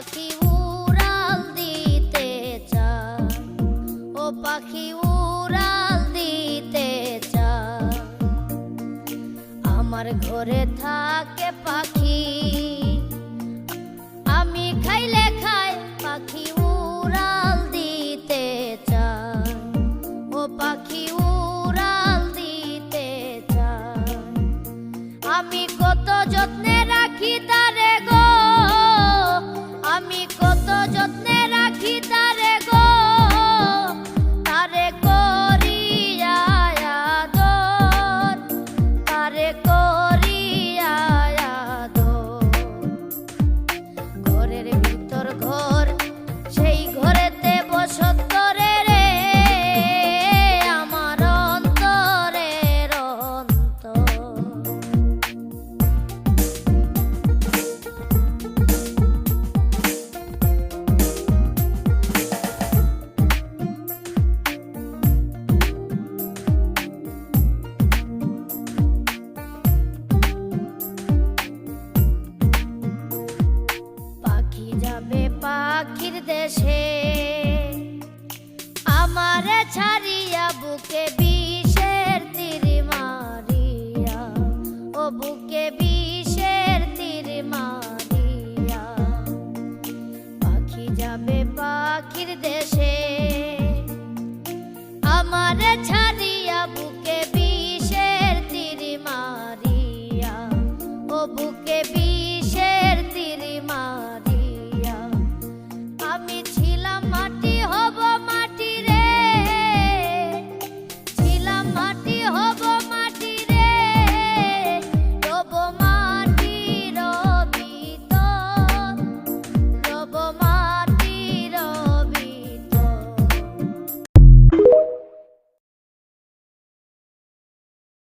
পাখি উড়াল দিতে চায়, ও পাখি উড়াল দিতে চায়। আমার ঘরে থাকে পাখি, আমি খাইলে খাই, পাখি উড়াল দিতে চায়, ও পাখি উড়াল দিতে চায়। আমি কত যত্নে রাখি তারে গো, আমি কত যত্নে রাখি তারে গো, তারে করিয়া আদর, তারে করিয়া আদর। ঘরের ভিতর ঘর, সেই ঘরেতে বসত করে রে আমার অন্তরের অন্তর। পাখি যাবে পাখির দেশে, আমারে ছাড়িয়া বুকে বিষের তীর মারিয়া, ও বুকে বিষের তীর মারিয়া। পাখি যাবে পাখির দেশে, আমারে ছাড়িয়া বুকে